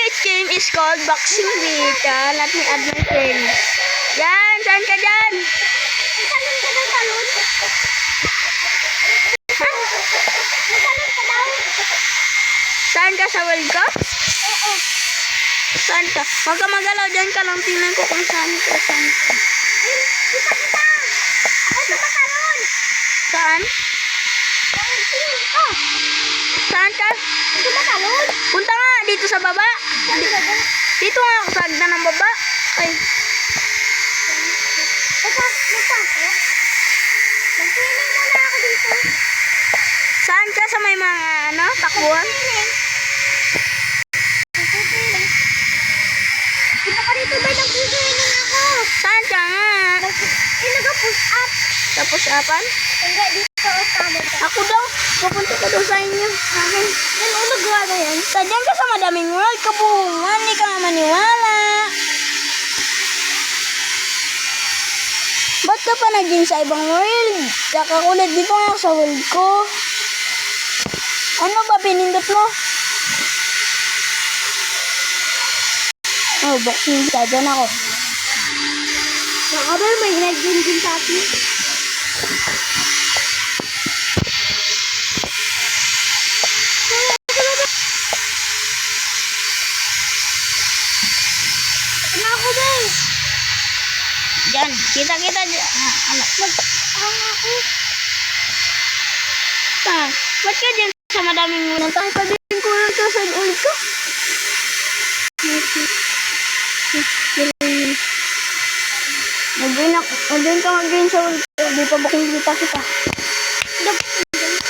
This game is called Boxing Beta. Let me add my friend. Yan, saan ka dyan? Talon ka daw, talon. Talon ka daw. Saan ka sa world ko? Oo. Saan ka? Huwag ka magalaw dyan ka lang. Tingnan ko kung saan ka. Saan ka? Kita kita. Ako sa talon. Saan? Oh, Saan ka? sa talon. Punta nga dito sa baba. Dito nga ako sa hagdan ng baba. Ay, Magpa ako. Mag-swimming muna ako dito. saan ka sa may mga takbuhan? Mag-swimming. Punta ka dito ba? Nag-swimming ako. Saan ka nga? Nag-push up. Sa push-upan? Hindi, dito o tama ka. Ako daw. Pupunta ka daw sa inyo. Akin. Yan, nagawa na yan. Sadyan ka sa madaming world. Kabuhungan. Hindi ka nga maniwala. Ba't ka pa naging sa ibang world? Kakakulit dito nga sa world ko. Ano ba pinindot mo? Oh, boxing ka. Dyan ako. Baka ba may nag-game din sa atin? Ano ako ba? Dyan. Kita-kita dyan. Ano? Ako. Ba't ka dyan sa madaming world? Sabihin ko lang to sa world ko. Mag-join ka mag-join sa world ko. Di pa bakong kita kita.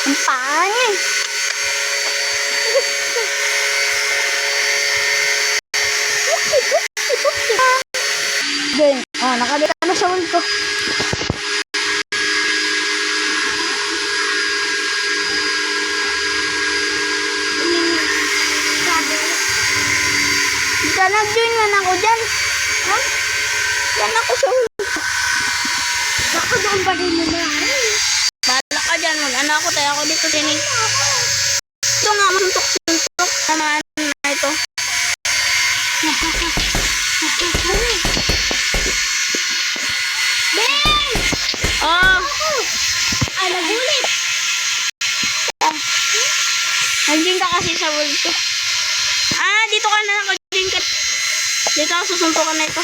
Ang paan eh. Join. Oh, nakabita na sa world ko. Dito nag-join man ako dyan. Ha? Yan ako sa world ko. Baka doon ba rin mo na? Bala ka dyan. Mag-ano ako tayo ako dito tinig. Ito nga, masuntok-suntok. Tamaan na ito. Ben! Oh, Ay, nagulit. nag-join ka kasi sa world ko. Ah, dito ka na naka-join ka. Dito ako susuntukan na ito.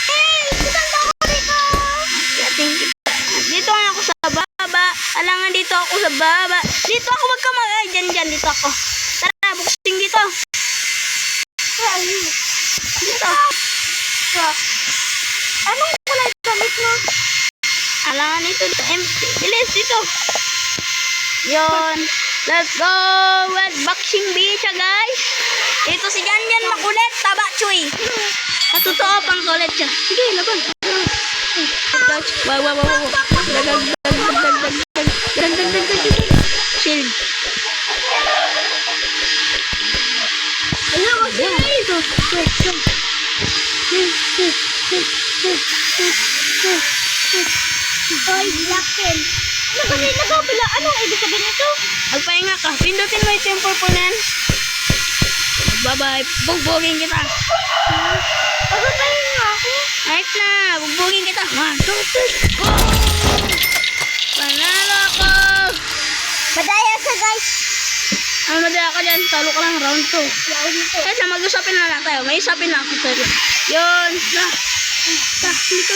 Hey! Saan ba ako dito? Yating kita. Dito nga ako sa baba. Alangan dito ako sa baba. Dito ako magkamagay. Dyan. Dito ako. Tara, boxing dito. Dito. Anong kulay damit mo? Alangan ito. Empty. Bilis dito. Yon. Let's go. With boxing beach, guys. Ito si Janjan makulit. Taba, chuy. Sa totoo, pang kulit siya. Sige, laban. Wow. Dag. Shield. Ano ako siya? Ito. Oy, black pen. Ano kasi nagkabila? Anong ibig sabihin nito? Magpahinga ka. Pindutin mo ito yung purple na yan. Bye-bye. Bugbugin kita. Pagpapahin nga ako. Ayos na. Bugbugin kita. 1, 2, 3. Go! Panalo ko. Madaya ka, guys. Ang madaya ka dyan. Talo ka lang round 2. Yaw dito. Kasi mag-usapin na lang tayo. May usapin lang ako sa'yo. Yun. Hindi ka